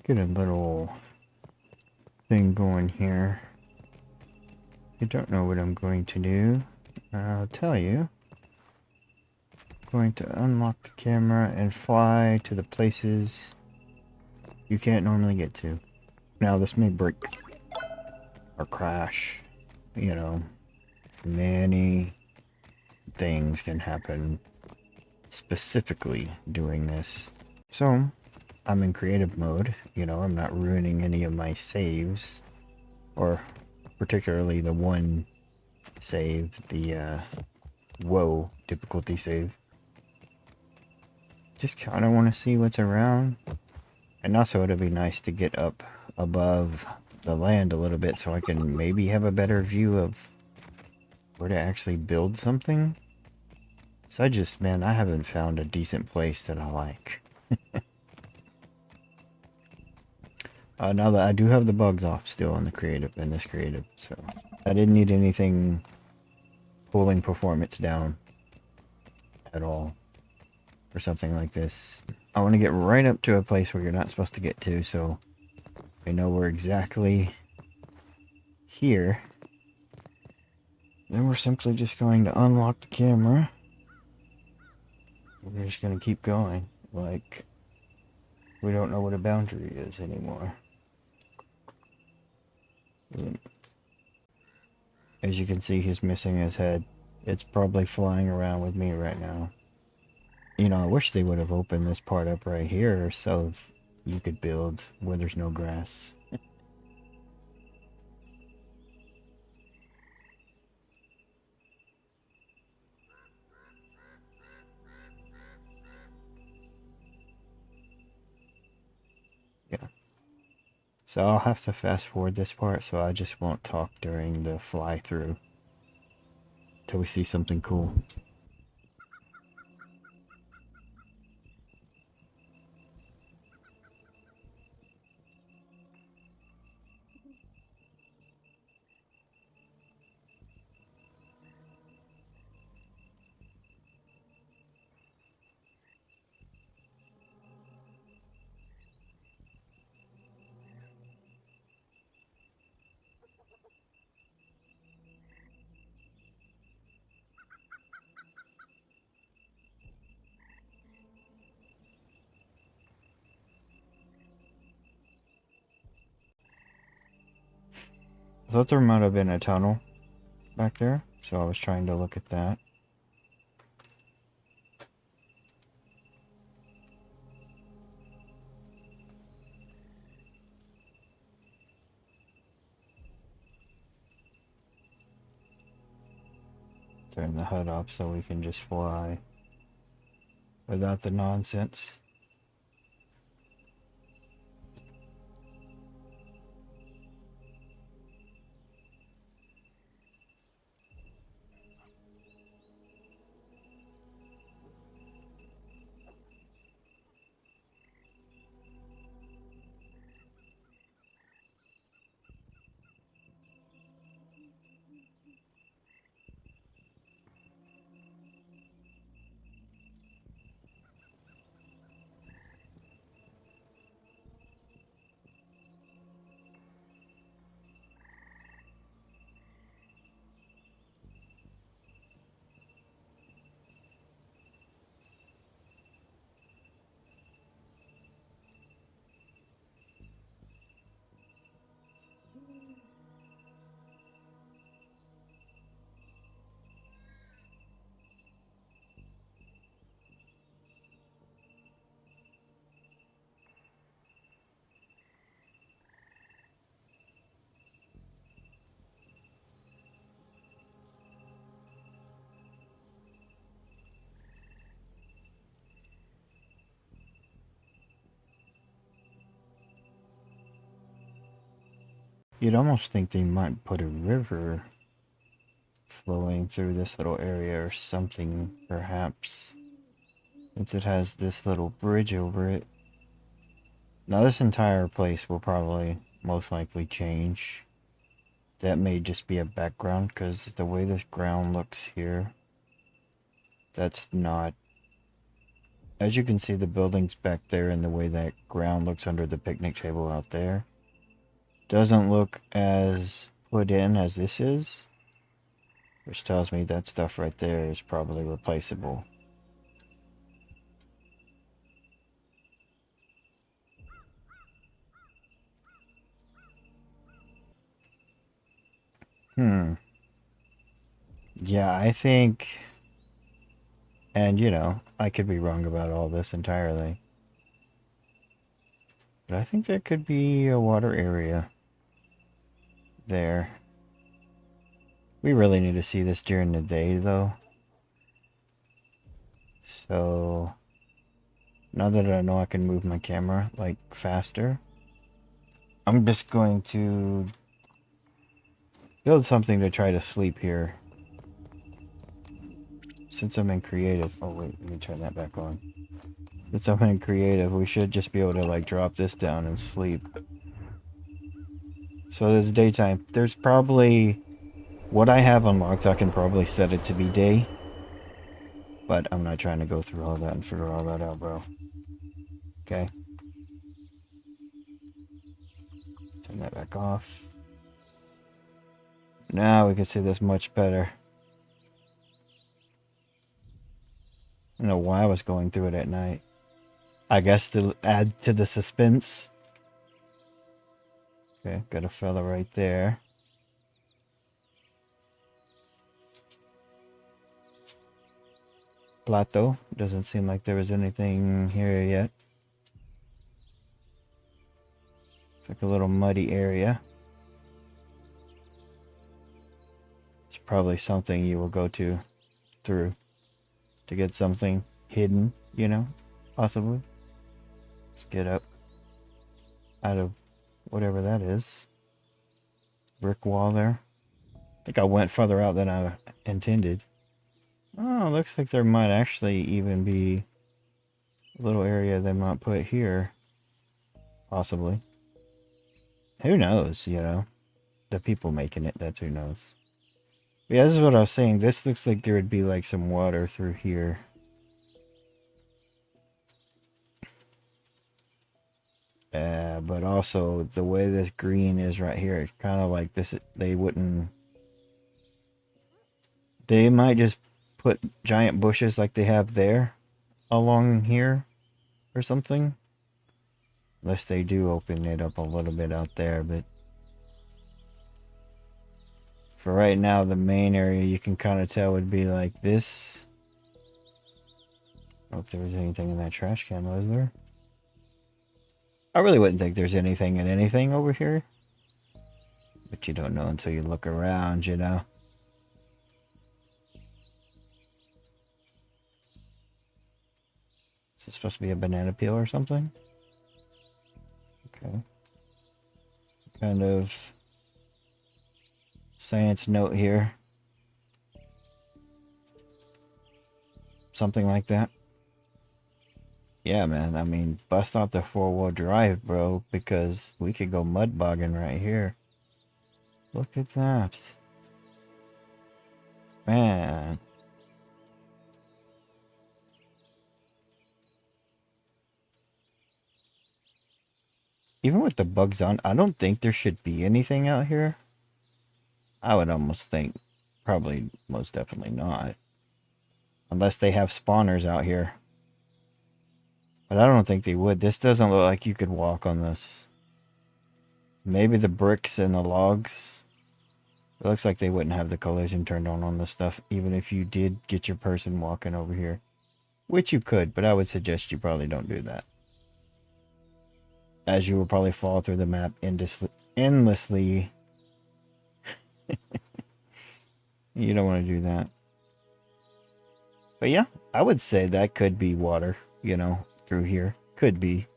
Get a little thing going here. You don't know what I'm going to do. I'll tell you. I'm going to unlock the camera and fly to the places you can't normally get to. Now this may break or crash. You know, many things can happen specifically doing this. So, I'm in creative mode. You know, I'm not ruining any of my saves. Or particularly the one save, the whoa difficulty save. Just kind of want to see what's around. And also it'd be nice to get up above the land a little bit so I can maybe have a better view of where to actually build something. So man, I haven't found a decent place that I like. Now that I do have the bugs off still in this creative, so I didn't need anything pulling performance down at all or something like this. I want to get right up to a place where you're not supposed to get to, so I know we're exactly here. Then we're simply just going to unlock the camera. We're just going to keep going, like we don't know what a boundary is anymore. As you can see, he's missing his head. It's probably flying around with me right now. You know, I wish they would have opened this part up right here so you could build where there's no grass. Yeah. So I'll have to fast forward this part, so I just won't talk during the fly through till we see something cool. I thought there might have been a tunnel back there, so I was trying to look at that. Turn the HUD up so we can just fly without the nonsense. You'd almost think they might put a river flowing through this little area or something, perhaps, since it has this little bridge over it. Now this entire place will probably most likely change. That may just be a background, because the way this ground looks here, that's not as you can see, the building's back there and the way that ground looks under the picnic table out there doesn't look as put in as this is, which tells me that stuff right there is probably replaceable. Yeah, I think, and you know, I could be wrong about all this entirely, but I think there could be a water area there. We really need to see this during the day, though. So, now that I know I can move my camera, like, faster, I'm just going to build something to try to sleep here. Since I'm in creative... Oh, wait, let me turn that back on. Since I'm in creative, we should just be able to, like, drop this down and sleep. So there's daytime. There's probably... What I have unlocked, I can probably set it to be day. But I'm not trying to go through all that and figure all that out, bro. Okay. Turn that back off. Now we can see this much better. I don't know why I was going through it at night. I guess to add to the suspense. Okay, got a fella right there. Plato. Doesn't seem like there was anything here yet. It's like a little muddy area. It's probably something you will go through to get something hidden, you know, possibly. Let's get up out of whatever that is. Brick wall there. I think I went further out than I intended. Oh, looks like there might actually even be a little area they might put here. Possibly. Who knows, you know? The people making it, that's who knows. But yeah, this is what I was saying. This looks like there would be like some water through here. But also the way this green is right here, it's kind of like this, they might just put giant bushes like they have there along here or something. Unless they do open it up a little bit out there, but for right now, the main area you can kind of tell would be like this. I don't know if there was anything in that trash can, was there? I really wouldn't think there's anything in anything over here. But you don't know until you look around, you know? Is this supposed to be a banana peel or something? Okay. Kind of science note here. Something like that. Yeah, man. I mean, bust out the 4-wheel drive, bro, because we could go mud bogging right here. Look at that. Man. Even with the bugs on, I don't think there should be anything out here. I would almost think probably most definitely not. Unless they have spawners out here. But I don't think they would. This doesn't look like you could walk on this. Maybe the bricks and the logs. It looks like they wouldn't have the collision turned on this stuff, even if you did get your person walking over here. Which you could, but I would suggest you probably don't do that. As you will probably fall through the map endlessly. You don't want to do that. But yeah, I would say that could be water, you know, through here. Could be.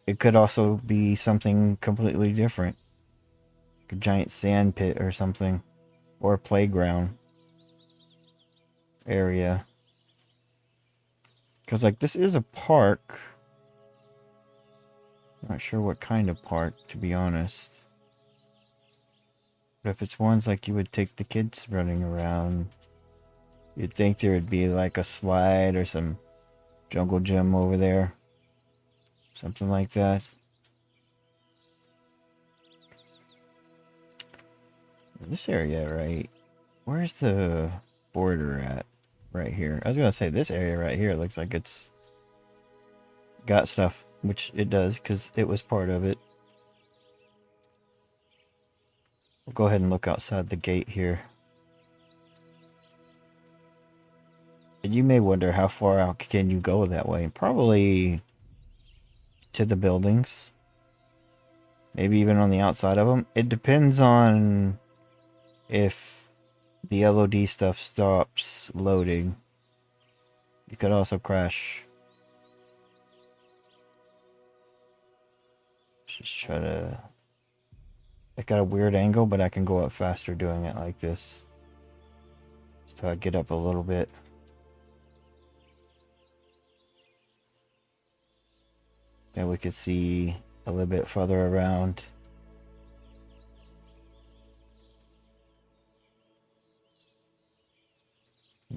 It could also be something completely different. Like a giant sand pit or something. Or a playground area. Because, like, this is a park. Not sure what kind of park, to be honest. But if it's ones like you would take the kids running around, you'd think there would be like a slide or some jungle gym over there. Something like that. This area, right? Where's the border at? Right here. I was gonna say this area right here looks like it's got stuff, which it does, because it was part of it. We'll go ahead and look outside the gate here. And you may wonder how far out can you go that way. Probably to the buildings. Maybe even on the outside of them. It depends on if the LOD stuff stops loading. You could also crash. Just try to... I got a weird angle, but I can go up faster doing it like this. So I get up a little bit. And we could see a little bit further around.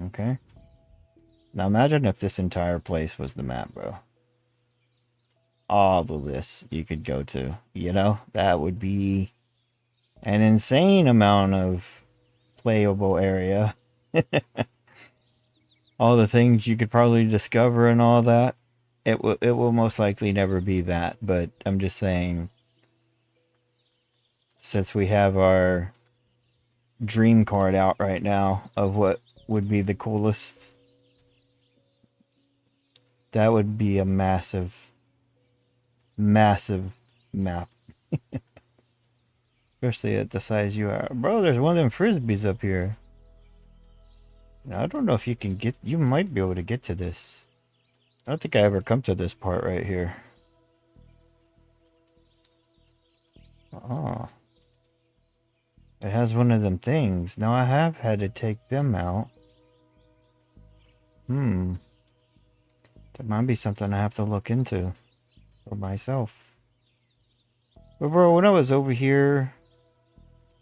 Okay. Now imagine if this entire place was the map, bro. All of this you could go to, you know? That would be an insane amount of playable area. All the things you could probably discover and all that. It will most likely never be that, but I'm just saying, since we have our dream card out right now of what would be the coolest, that would be a massive map. Especially at the size you are. Bro, there's one of them frisbees up here. Now, I don't know if you can get... You might be able to get to this. I don't think I ever come to this part right here. Oh. It has one of them things. Now, I have had to take them out. That might be something I have to look into for myself. But bro, when I was over here,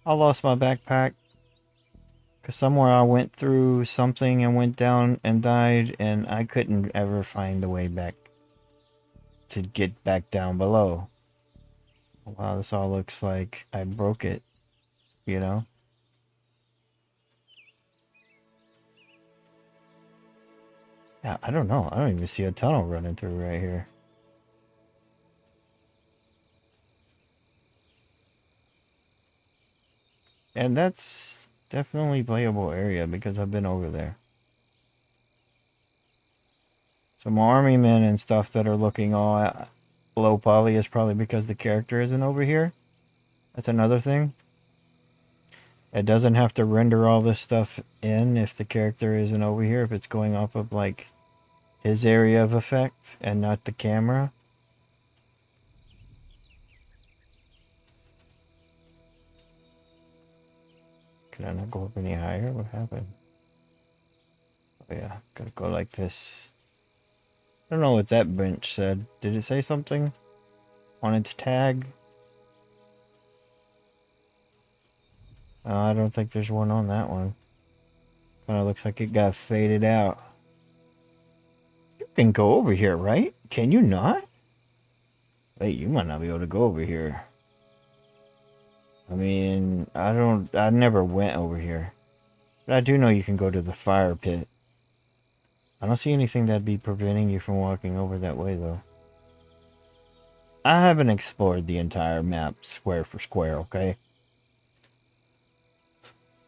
I lost my backpack. Because somewhere I went through something and went down and died, and I couldn't ever find the way back to get back down below. Wow, this all looks like I broke it, you know? Yeah, I don't know. I don't even see a tunnel running through right here. And that's definitely playable area because I've been over there. Some army men and stuff that are looking all low poly is probably because the character isn't over here. That's another thing. It doesn't have to render all this stuff in if the character isn't over here, if it's going off of like his area of effect and not the camera. Can I not go up any higher? What happened? Oh yeah, gotta go like this. I don't know what that bench said. Did it say something on its tag? I don't think there's one on that one. Kind of looks like it got faded out. You can go over here, right? Can you not? Wait, you might not be able to go over here. I mean, I never went over here. But I do know you can go to the fire pit. I don't see anything that'd be preventing you from walking over that way, though. I haven't explored the entire map square for square, okay?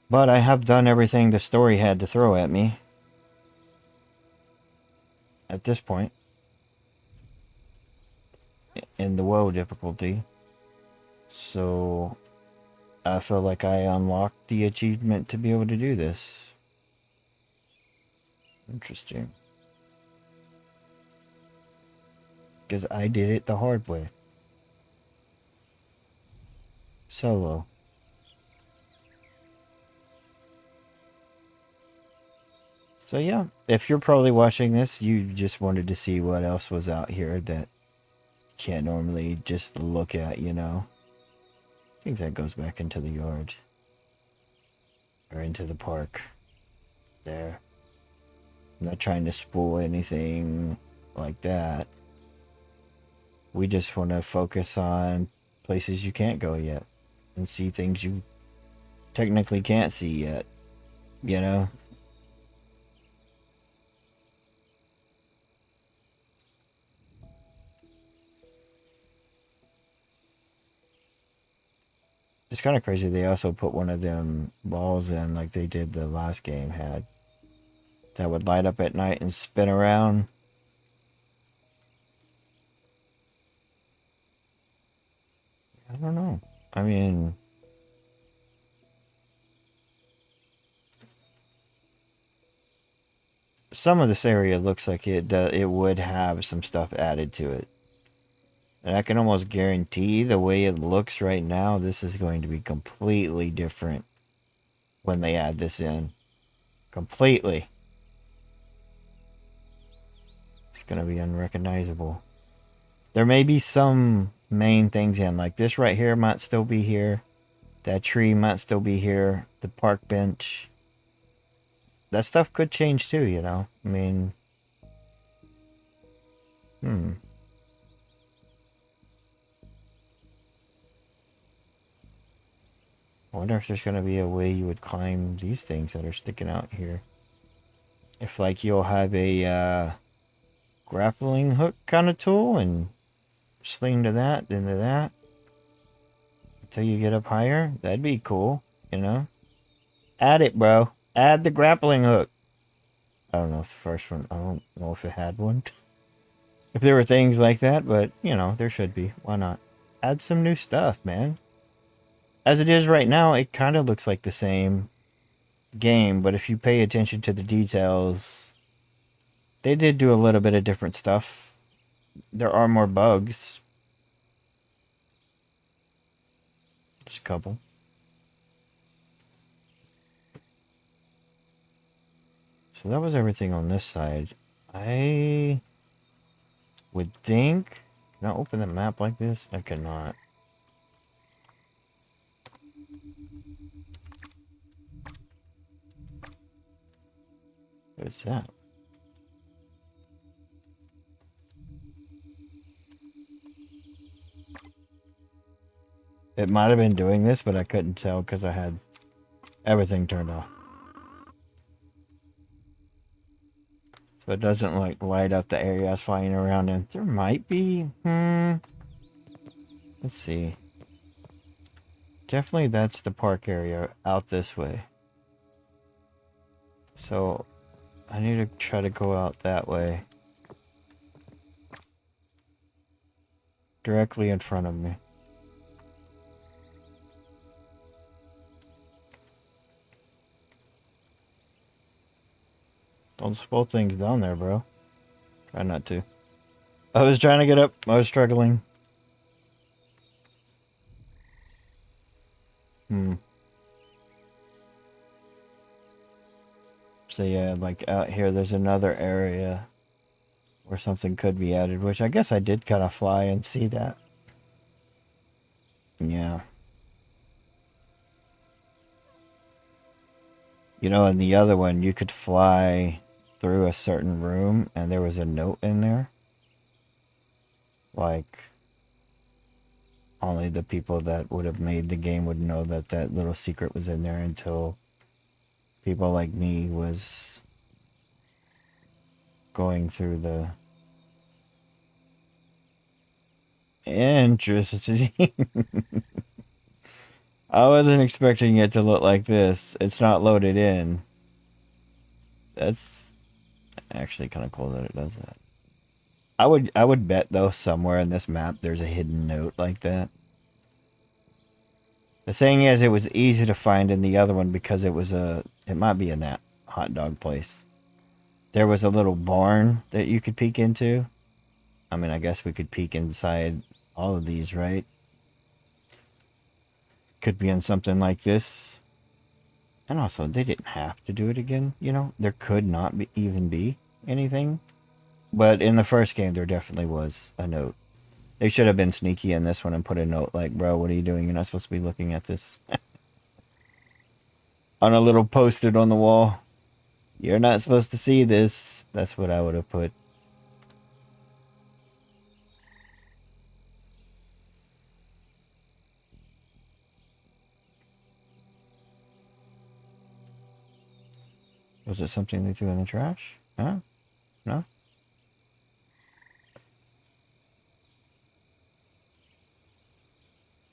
But I have done everything the story had to throw at me. At this point. In the woe difficulty. So I feel like I unlocked the achievement to be able to do this. Interesting. Because I did it the hard way. Solo. So yeah, if you're probably watching this, you just wanted to see what else was out here that you can't normally just look at, you know. I think that goes back into the yard. Or into the park. There. I'm not trying to spoil anything. like that. We just want to focus on places you can't go yet and see things you technically can't see yet, you know? It's kind of crazy. They also put one of them balls in like they did the last game had that would light up at night and spin around. I don't know. I mean, some of this area looks like it would have some stuff added to it. And I can almost guarantee the way it looks right now, this is going to be completely different when they add this in. Completely. It's going to be unrecognizable. There may be some main things in, like this right here might still be here. That tree might still be here. The park bench. That stuff could change too, you know? I mean... I wonder if there's going to be a way you would climb these things that are sticking out here. If, like, you'll have a grappling hook kind of tool and sling to that, then to that. Until you get up higher. That'd be cool, you know? Add it, bro. Add the grappling hook. I don't know if the first one, I don't know if it had one. If there were things like that, but, you know, there should be. Why not? Add some new stuff, man. As it is right now, it kind of looks like the same game, but if you pay attention to the details, they did do a little bit of different stuff. There are more bugs. Just a couple. So that was everything on this side. I would think... Can I open the map like this? I cannot. What's that? It might have been doing this, but I couldn't tell because I had everything turned off. So it doesn't like light up the area I was flying around in. There might be. Let's see. Definitely that's the park area out this way. So I need to try to go out that way. Directly in front of me. Don't spoil things down there, bro. Try not to. I was trying to get up. I was struggling. So yeah, like out here, there's another area where something could be added, which I guess I did kind of fly and see that. Yeah. You know, in the other one, you could fly through a certain room and there was a note in there. Like, only the people that would have made the game would know that that little secret was in there until people like me was going through the... Interesting. I wasn't expecting it to look like this. It's not loaded in. That's actually kind of cool that it does that. I would bet though somewhere in this map there's a hidden note like that. The thing is, it was easy to find in the other one because it might be in that hot dog place. There was a little barn that you could peek into. I mean, I guess we could peek inside all of these, right? Could be in something like this. And also, they didn't have to do it again, you know? There could not even be anything. But in the first game, there definitely was a note. They should have been sneaky in this one and put a note like, bro, what are you doing? You're not supposed to be looking at this. On a little post-it on the wall. You're not supposed to see this. That's what I would have put. Was it something they threw in the trash? Huh? No?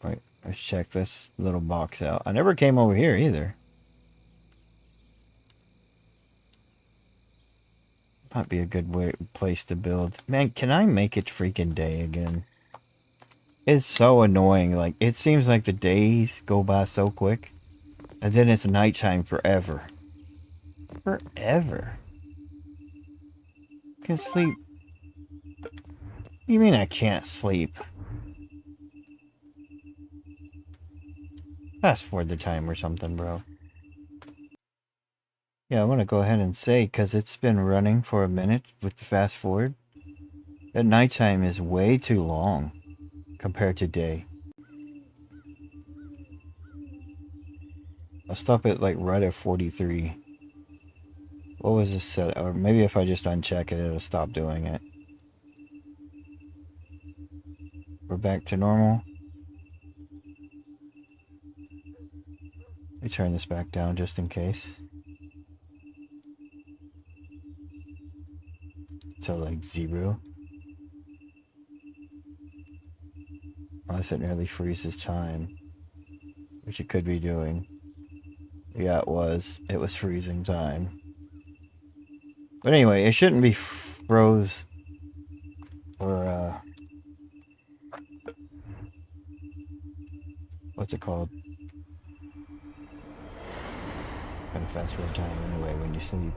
Wait, let's check this little box out. I never came over here either. Might be a good place to build. Man, can I make it freaking day again? It's so annoying. Like, it seems like the days go by so quick. And then it's nighttime forever. Forever. Can sleep. You mean I can't sleep? Fast forward the time or something, bro. Yeah, I want to go ahead and say, because it's been running for a minute with the fast forward, that nighttime is way too long compared to day. I'll stop it like right at 43. What was this set? Or maybe if I just uncheck it, it'll stop doing it. We're back to normal. Let me turn this back down just in case. To like 0. Unless it nearly freezes time. Which it could be doing. Yeah, it was. It was freezing time. But anyway, it shouldn't be froze. Or, what's it called? Kind of fast forward time anyway when you sleep.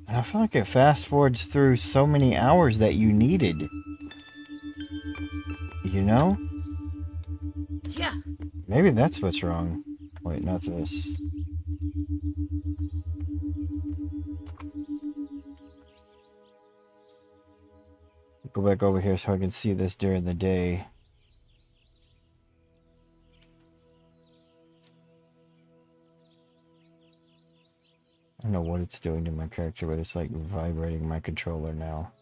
And I feel like it fast forwards through so many hours that you needed. You know? Yeah. Maybe that's what's wrong. Wait, not this. Go back over here so I can see this during the day. I don't know what it's doing to my character, but it's like vibrating my controller now.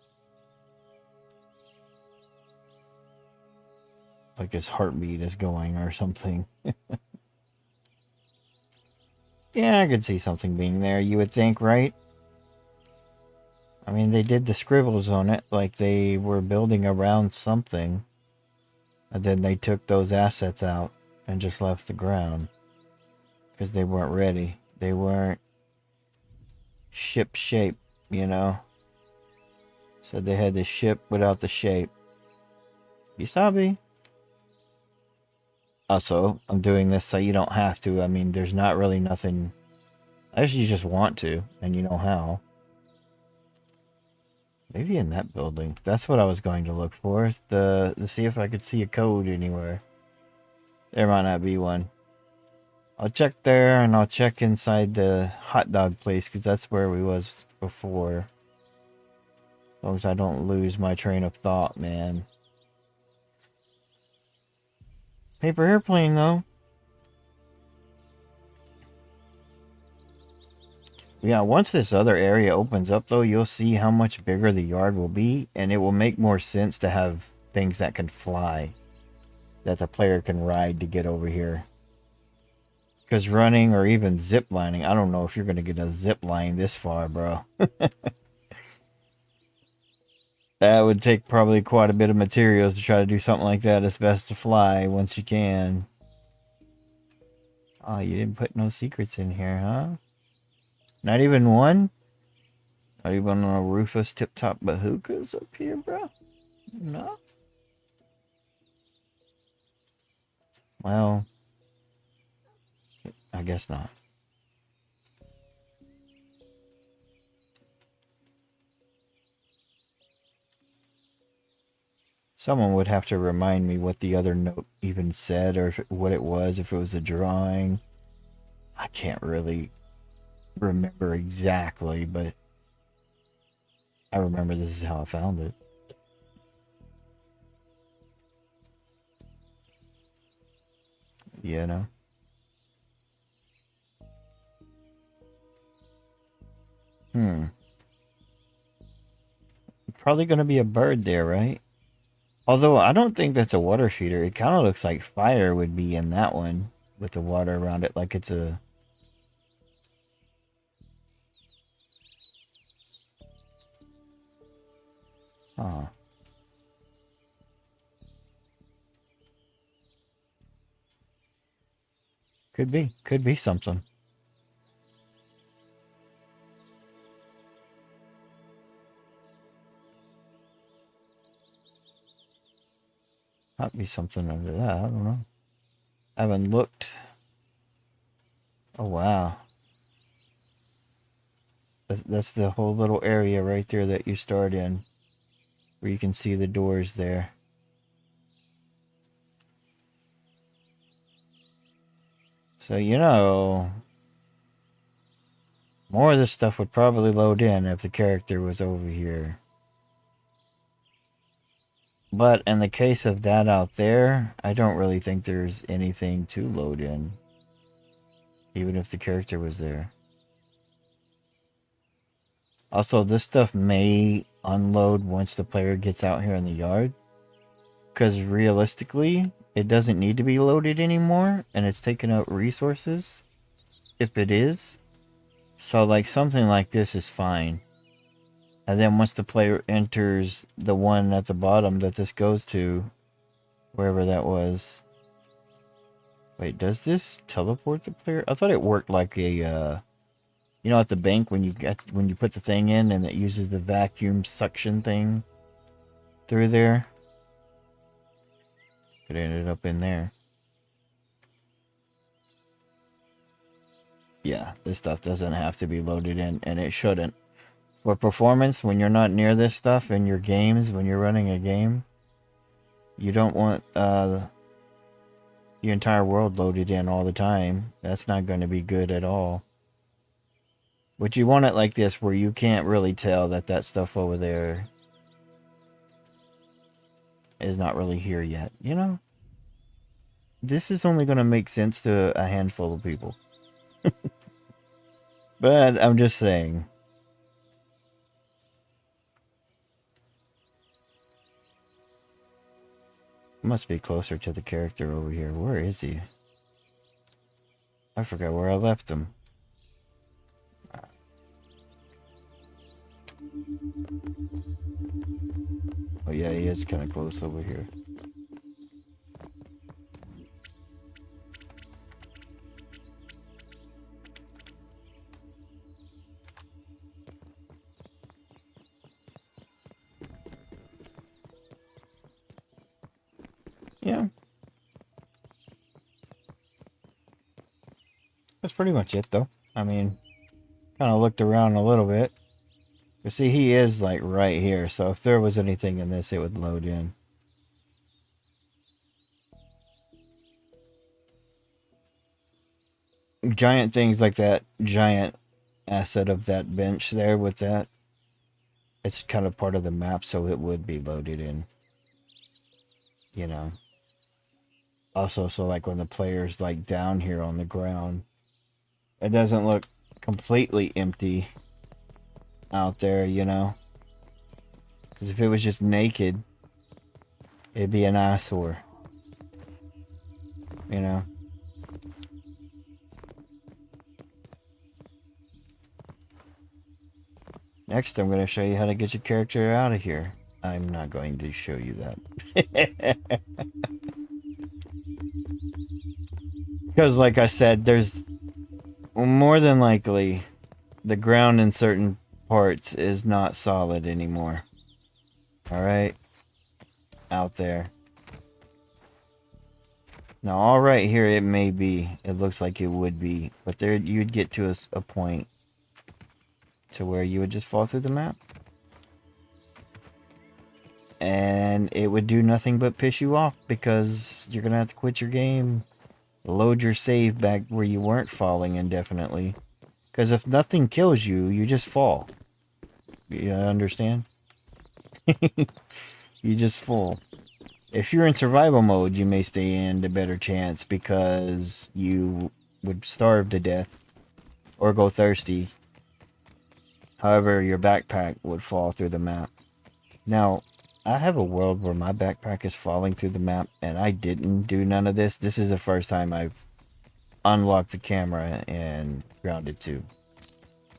Like his heartbeat is going or something. Yeah, I could see something being there, you would think, right? I mean, they did the scribbles on it like they were building around something. And then they took those assets out and just left the ground. Because they weren't ready. They weren't ship shape, you know? So they had the ship without the shape. Wasabi. Also, I'm doing this so you don't have to. I mean, there's not really nothing. Unless you just want to, and you know how. Maybe in that building. That's what I was going to look for. To see if I could see a code anywhere. There might not be one. I'll check there, and I'll check inside the hot dog place, because that's where we was before. As long as I don't lose my train of thought, man. Paper airplane, though. Yeah, once this other area opens up, though, you'll see how much bigger the yard will be, and it will make more sense to have things that can fly, that the player can ride to get over here. Because running or even zip lining, I don't know if you're going to get a zip line this far, bro. That would take probably quite a bit of materials to try to do something like that. It's best to fly once you can. Oh, you didn't put no secrets in here, huh? Not even one? Not even on a Rufus tip-top bazookas up here, bro? No? Well, I guess not. Someone would have to remind me what the other note even said, or what it was, if it was a drawing. I can't really remember exactly, but I remember this is how I found it. You know? Probably gonna be a bird there, right? Although I don't think that's a water feeder. It kind of looks like fire would be in that one with the water around it, like it's a Huh. Could be. Could be something. Might be something under that. I don't know. I haven't looked. Oh, wow. That's the whole little area right there that you start in. Where you can see the doors there. So, you know, more of this stuff would probably load in if the character was over here. But in the case of that out there, I don't really think there's anything to load in. Even if the character was there. Also, this stuff may unload once the player gets out here in the yard. Because realistically, it doesn't need to be loaded anymore. And it's taking out resources. If it is. So, like, something like this is fine. And then once the player enters the one at the bottom that this goes to, wherever that was. Wait, does this teleport the player? I thought it worked like a, you know, at the bank when you put the thing in and it uses the vacuum suction thing through there. It ended up in there. Yeah, this stuff doesn't have to be loaded in, and it shouldn't. For performance, when you're not near this stuff in your games, when you're running a game, you don't want the entire world loaded in all the time. That's not going to be good at all. But you want it like this, where you can't really tell that that stuff over there is not really here yet, you know? This is only going to make sense to a handful of people. But I'm just saying. Must be closer to the character over here. Where is he? I forgot where I left him. Oh yeah, he is kind of close over here. Yeah. That's pretty much it, though. I mean, kind of looked around a little bit. You see, he is, like, right here. So if there was anything in this, it would load in. Giant things like that giant asset of that bench there with that. It's kind of part of the map, so it would be loaded in. You know. Also, so like when the player's like down here on the ground, it doesn't look completely empty out there, you know. Because if it was just naked, it'd be an eyesore. You know. Next, I'm going to show you how to get your character out of here. I'm not going to show you that. Because, like I said, there's more than likely the ground in certain parts is not solid anymore. Alright? Out there. Now, all right here, it may be. It looks like it would be. But there, you'd get to a point to where you would just fall through the map. And it would do nothing but piss you off because you're going to have to quit your game. Load your save back where you weren't falling indefinitely. Because if nothing kills you, you just fall. You understand? You just fall. If you're in survival mode, you may stand a better chance because you would starve to death or go thirsty. However, your backpack would fall through the map. Now, I have a world where my backpack is falling through the map and I didn't do none of this. This is the first time I've unlocked the camera and Grounded 2.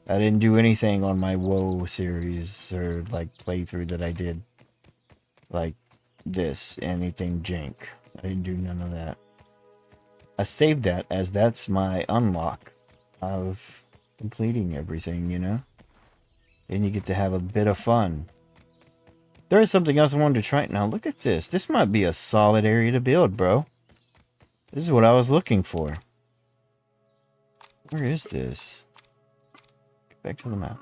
I didn't do anything on my WoW series or like playthrough that I did. like this, anything jank. I didn't do none of that. I saved that as that's my unlock of completing everything, you know? Then you get to have a bit of fun. There is something else I wanted to try. Now look at this. This might be a solid area to build, bro. This is what I was looking for. Where is this? Get back to the map.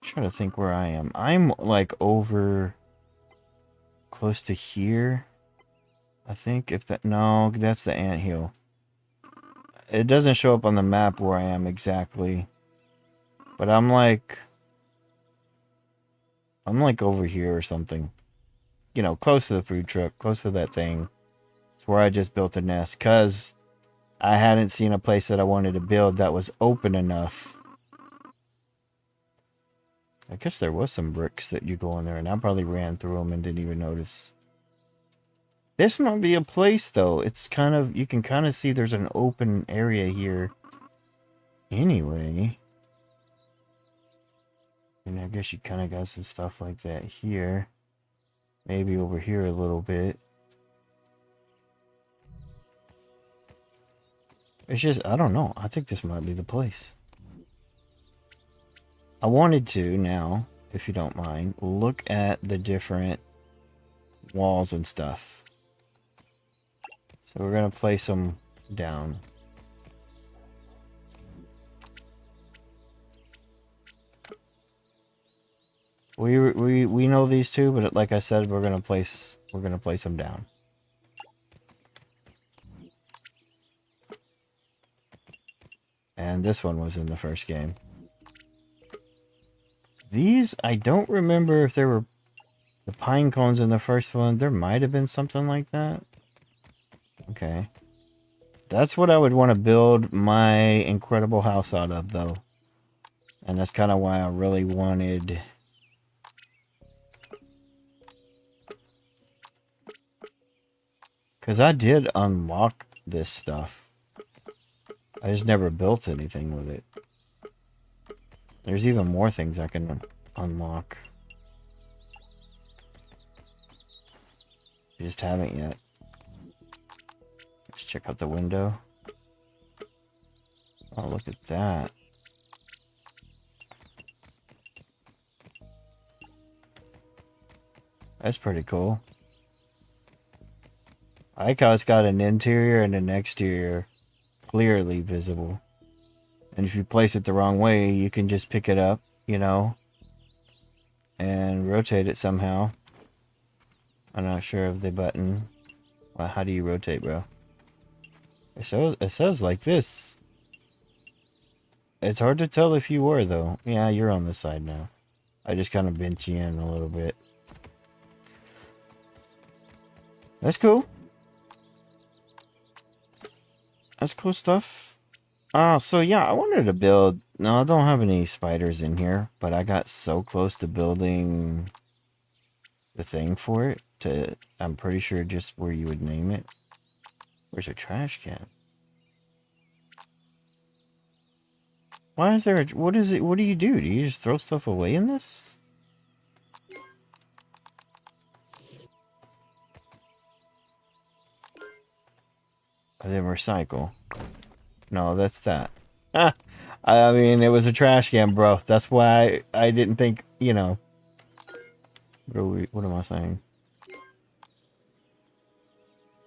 Trying to think where I am. I'm like over close to here. I think if that, no, that's the anthill. It doesn't show up on the map where I am exactly. But I'm like over here or something. You know, close to the food truck, close to that thing. It's where I just built a nest, because I hadn't seen a place that I wanted to build that was open enough. I guess there was some bricks that you go in there, and I probably ran through them and didn't even notice. This might be a place, though. It's kind of, you can kind of see there's an open area here. Anyway. And I guess you kind of got some stuff like that here. Maybe over here a little bit. It's just, I don't know. I think this might be the place. I wanted to now, if you don't mind, look at the different walls and stuff. So we're going to place them down. We know these two, but like I said, we're going to place them down. And this one was in the first game. These, I don't remember if there were the pine cones in the first one. There might have been something like that. Okay. That's what I would want to build my incredible house out of, though. And that's kind of why I really wanted... Because I did unlock this stuff. I just never built anything with it. There's even more things I can unlock. I just haven't yet. Let's check out the window. Oh, look at that. That's pretty cool. I like how it's got an interior and an exterior clearly visible. And if you place it the wrong way, you can just pick it up, you know, and rotate it somehow. I'm not sure of the button. Well, how do you rotate, bro? It says like this. It's hard to tell if you were, though. Yeah, you're on the side now. I just kind of bent you in a little bit. That's cool. That's cool stuff. So yeah, I wanted to build... No, I don't have any spiders in here, but I got so close to building the thing for it. I'm pretty sure just where you would name it. Where's a trash can? Why is there a... What is it? What do? Do you just throw stuff away in this? And then recycle. No, that's that. Ah, I mean, it was a trash can, bro. That's why I didn't think, you know. What am I saying?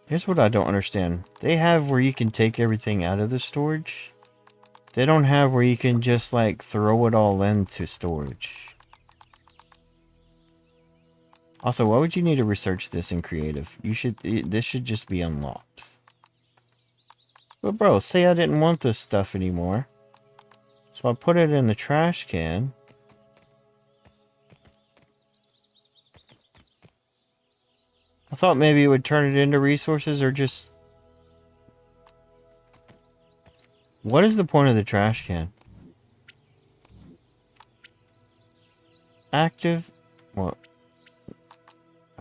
Here's what I don't understand. They have where you can take everything out of the storage. They don't have where you can just, like, throw it all into storage. Also, why would you need to research this in creative? This should just be unlocked. But bro, say I didn't want this stuff anymore. So I put it in the trash can. I thought maybe it would turn it into resources or just... What is the point of the trash can? Active... What?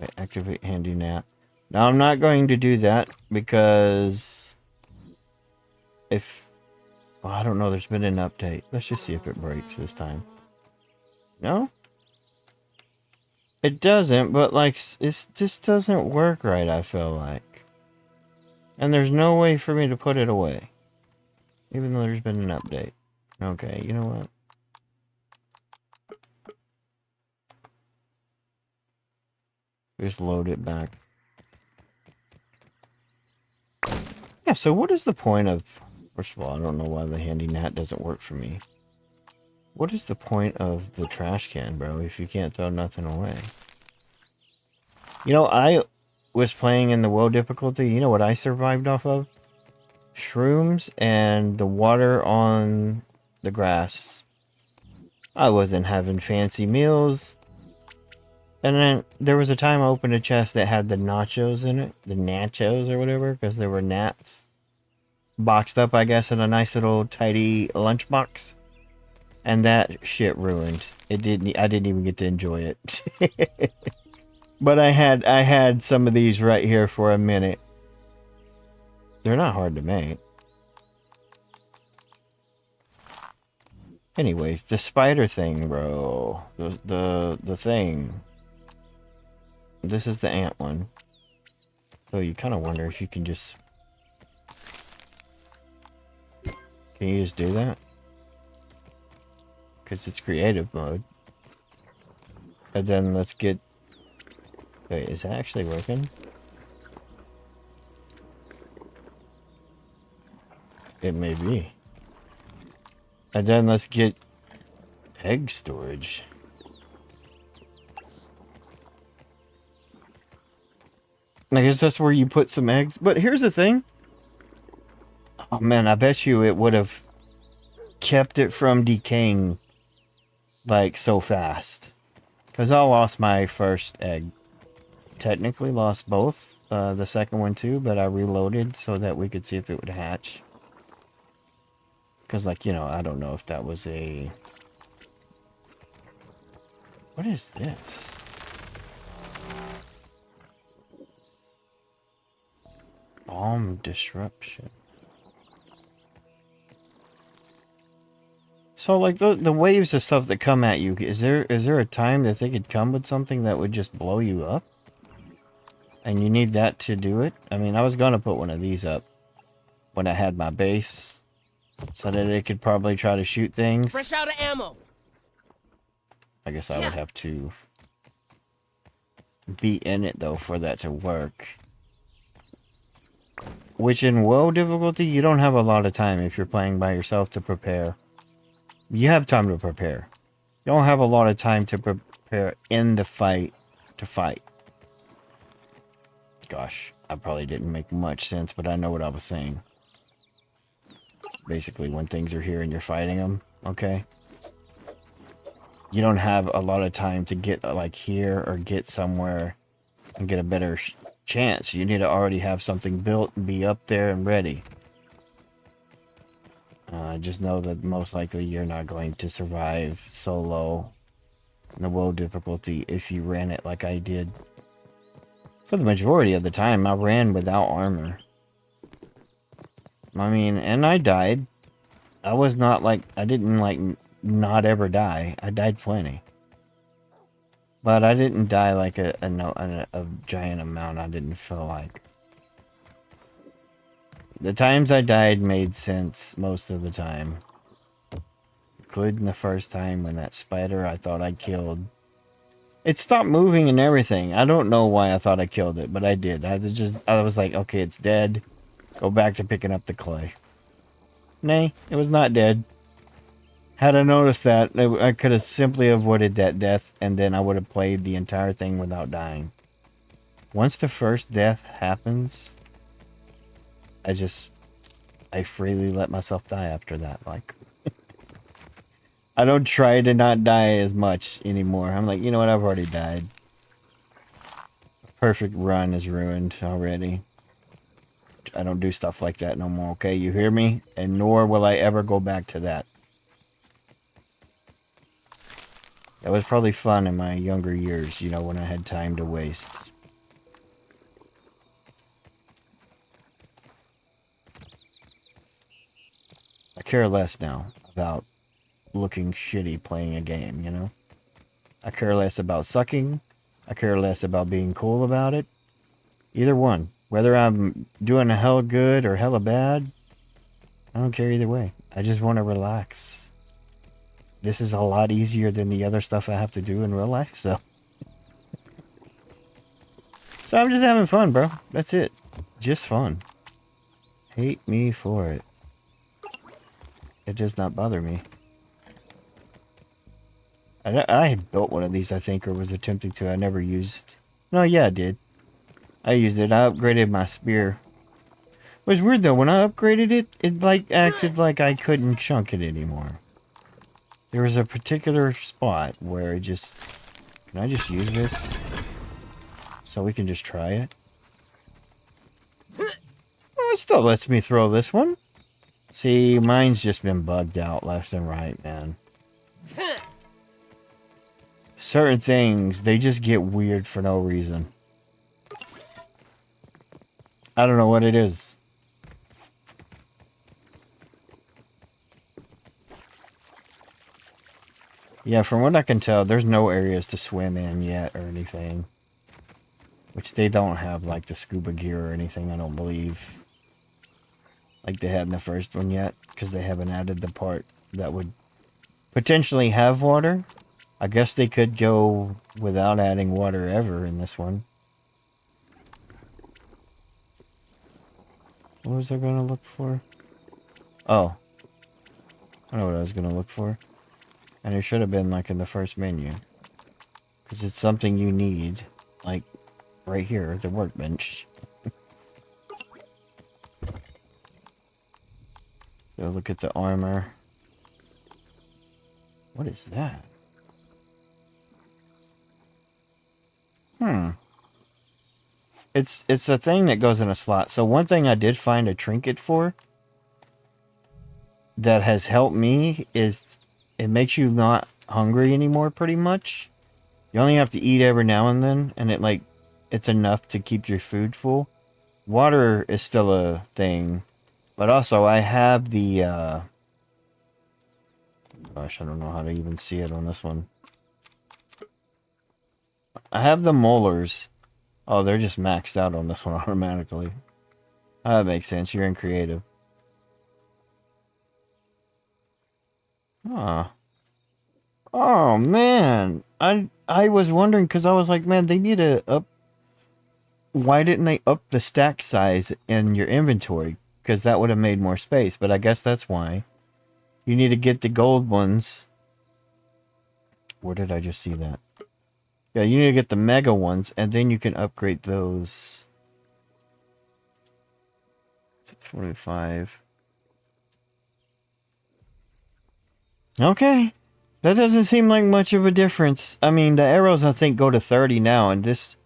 I activate handy nap. Now I'm not going to do that because... If... Well, I don't know, there's been an update. Let's just see if it breaks this time. No? It doesn't, but like, it just doesn't work right, I feel like. And there's no way for me to put it away. Even though there's been an update. Okay, you know what? Just load it back. Yeah, so what is the point of... First of all, I don't know why the handy gnat doesn't work for me. What is the point of the trash can, bro, if you can't throw nothing away? You know, I was playing in the low difficulty. You know what I survived off of? Shrooms and the water on the grass. I wasn't having fancy meals. And then there was a time I opened a chest that had the nachos in it. The nachos or whatever, because there were gnats. Boxed up, I guess, in a nice little tidy lunchbox. And that shit ruined. I didn't even get to enjoy it. But I had some of these right here for a minute. They're not hard to make. Anyway, the spider thing, bro. The thing. This is the ant one. So you kind of wonder if you can just... Can you just do that? Because it's creative mode. And then let's get... Wait, is that actually working? It may be. And then let's get egg storage. I guess that's where you put some eggs. But here's the thing. Oh man, I bet you it would have kept it from decaying like so fast. Because I lost my first egg. Technically lost both. The second one too, but I reloaded so that we could see if it would hatch. Because, like, you know, I don't know if that was a... What is this? Bomb disruption. So, like, the waves of stuff that come at you, is there a time that they could come with something that would just blow you up? And you need that to do it? I mean, I was going to put one of these up when I had my base, so that it could probably try to shoot things. Fresh out of ammo. I guess I would have to be in it, though, for that to work. Which, in low difficulty, you don't have a lot of time if you're playing by yourself to prepare. You have time to prepare. You don't have a lot of time to prepare in the fight to fight. Gosh, I probably didn't make much sense, but I know what I was saying. Basically, when things are here and you're fighting them, okay? You don't have a lot of time to get, like, here or get somewhere and get a better chance. You need to already have something built and be up there and ready. Just know that most likely you're not going to survive solo in the low difficulty if you ran it like I did. For the majority of the time, I ran without armor. I mean, and I died. I was not like, I didn't like not ever die. I died plenty. But I didn't die like a giant amount, I didn't feel like. The times I died made sense most of the time. Including the first time when that spider I thought I killed. It stopped moving and everything. I don't know why I thought I killed it, but I did. I was like, okay, it's dead. Go back to picking up the clay. Nay, it was not dead. Had I noticed that, I could have simply avoided that death, and then I would have played the entire thing without dying. Once the first death happens, I freely let myself die after that. Like, I don't try to not die as much anymore. I'm like, you know what, I've already died. Perfect run is ruined already. I don't do stuff like that no more, okay? You hear me? And nor will I ever go back to that. That was probably fun in my younger years, you know, when I had time to waste. I care less now about looking shitty playing a game, you know? I care less about sucking. I care less about being cool about it. Either one. Whether I'm doing a hella good or hella bad, I don't care either way. I just want to relax. This is a lot easier than the other stuff I have to do in real life, so. So I'm just having fun, bro. That's it. Just fun. Hate me for it. It does not bother me. I had built one of these, I think, or was attempting to. I never used. No, yeah, I did. I used it. I upgraded my spear. It was weird though. When I upgraded it, it like acted like I couldn't chunk it anymore. There was a particular spot where it just. Can I just use this? So we can just try it. Oh, it still lets me throw this one. See, mine's just been bugged out left and right, man. Certain things, they just get weird for no reason. I don't know what it is. Yeah, from what I can tell, there's no areas to swim in yet or anything. Which they don't have, like, the scuba gear or anything, I don't believe. Like they had in the first one yet. Because they haven't added the part that would potentially have water. I guess they could go without adding water ever in this one. What was I going to look for? Oh. I know what I was going to look for. And it should have been like in the first menu. Because it's something you need. Like right here, the workbench. Go look at the armor. What is that? It's a thing that goes in a slot. So one thing I did find a trinket for that has helped me is it makes you not hungry anymore pretty much. You only have to eat every now and then, and it's enough to keep your food full. Water is still a thing, but also I have the gosh, I don't know how to even see it on this one. I have the molars. Oh, they're just maxed out on this one automatically. That makes sense. You're in creative. Ah. Oh man, I was wondering because I was like, man, they need to up. Why didn't they up the stack size in your inventory? Because that would have made more space. But I guess that's why. You need to get the gold ones. Where did I just see that? Yeah, you need to get the mega ones, and then you can upgrade those. It's 45. Okay. That doesn't seem like much of a difference. I mean, the arrows, I think, go to 30 now, and this...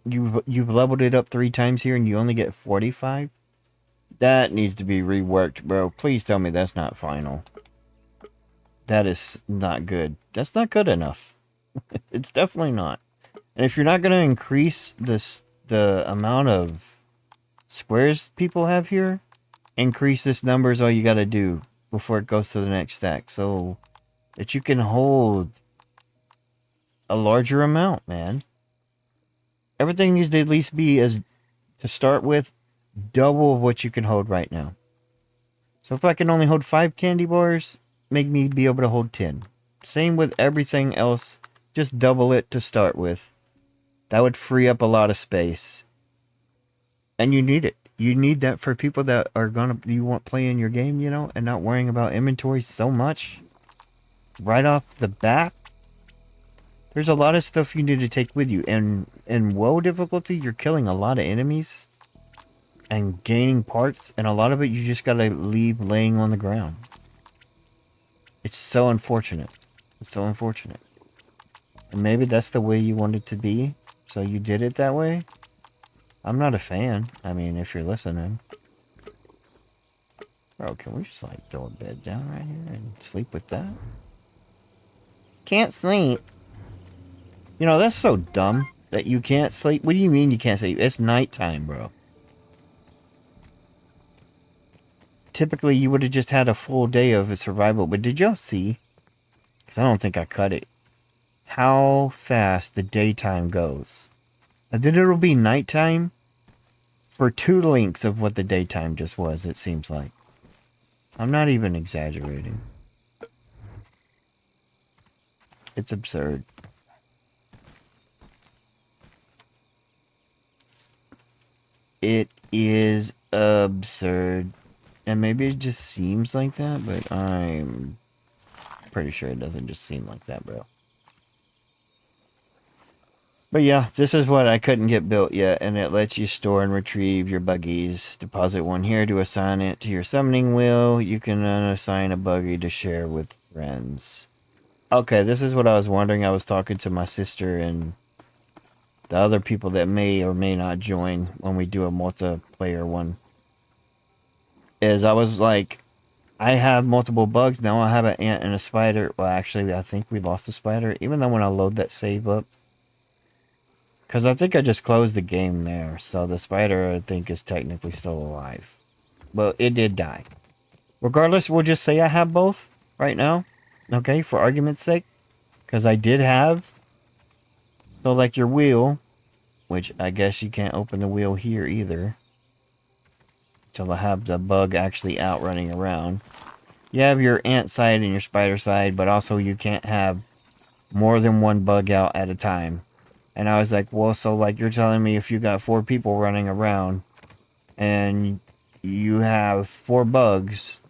You've leveled it up 3 times here, and you only get 45? That needs to be reworked, bro. Please tell me that's not final. That is not good. That's not good enough. It's definitely not. And if you're not going to increase the amount of squares people have here, increase this number is all you got to do before it goes to the next stack. So that you can hold a larger amount, man. Everything needs to at least be, as to start with, double of what you can hold right now. So if I can only hold 5 candy bars, make me be able to hold 10. Same with everything else. Just double it to start with. That would free up a lot of space. And you need it. You need that for people that are you want playing your game, you know, and not worrying about inventory so much. Right off the bat, there's a lot of stuff you need to take with you. And in WoW difficulty, you're killing a lot of enemies and gaining parts, and a lot of it you just gotta leave laying on the ground. It's so unfortunate. It's so unfortunate. And maybe that's the way you want it to be, so you did it that way. I'm not a fan. I mean, if you're listening. Bro, can we just like throw a bed down right here and sleep with that? Can't sleep. You know, that's so dumb that you can't sleep. What do you mean you can't sleep? It's nighttime, bro. Typically, you would have just had a full day of survival. But did y'all see? Because I don't think I cut it. how fast the daytime goes. And then it'll be nighttime for 2 links of what the daytime just was, it seems like. I'm not even exaggerating. It's absurd. It is absurd. And maybe it just seems like that, but I'm pretty sure it doesn't just seem like that, bro. But yeah, this is what I couldn't get built yet, and it lets you store and retrieve your buggies. Deposit one here to assign it to your summoning wheel. You can assign a buggy to share with friends. Okay, this is what I was wondering. I was talking to my sister and the other people that may or may not join when we do a multiplayer one. Is I was like, I have multiple bugs. Now I have an ant and a spider. Well, actually, I think we lost a spider. Even though when I load that save up, because I think I just closed the game there. So the spider, I think, is technically still alive. But it did die. Regardless, we'll just say I have both right now. Okay, for argument's sake. Because I did have. So like your wheel. Which I guess you can't open the wheel here either. Until I have the bug actually out running around. You have your ant side and your spider side. But also you can't have more than one bug out at a time. And I was like, well, so like you're telling me if you got 4 people running around and you have 4 bugs,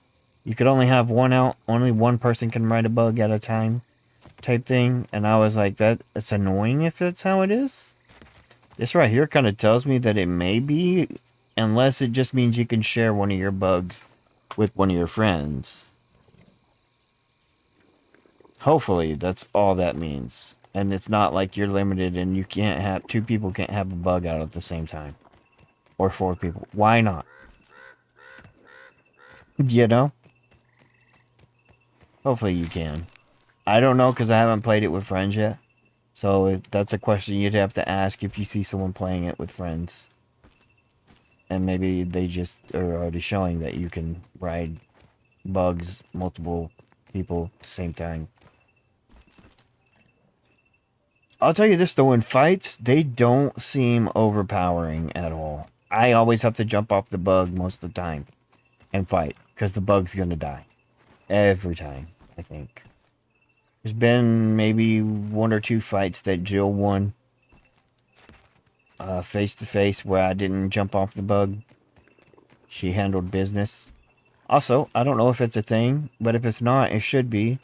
you could only have one out, only one person can ride a bug at a time type thing. And I was like, that's annoying if that's how it is. This right here kind of tells me that it may be, unless it just means you can share one of your bugs with one of your friends. Hopefully that's all that means. And it's not like you're limited and you can't have 2 people can't have a bug out at the same time. Or 4 people. Why not? You know? Hopefully you can. I don't know because I haven't played it with friends yet. So that's a question you'd have to ask if you see someone playing it with friends. And maybe they just are already showing that you can ride bugs, multiple people at the same time. I'll tell you this though, in fights, they don't seem overpowering at all. I always have to jump off the bug most of the time and fight, because the bug's gonna die. Every time, I think. There's been maybe 1 or 2 fights that Jill won face to face where I didn't jump off the bug. She handled business. Also, I don't know if it's a thing, but if it's not, it should be.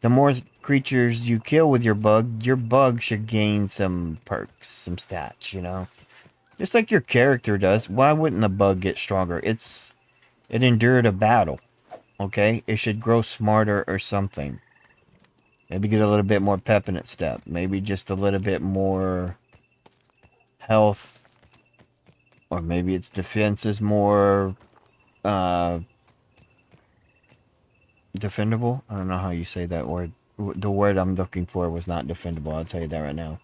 The more creatures you kill with your bug should gain some perks, some stats, you know? Just like your character does. Why wouldn't the bug get stronger? It endured a battle, okay? It should grow smarter or something. Maybe get a little bit more pep in its step. Maybe just a little bit more health. Or maybe its defense is more defendable. I don't know how you say that word. The word I'm looking for was not defendable. I'll tell you that right now.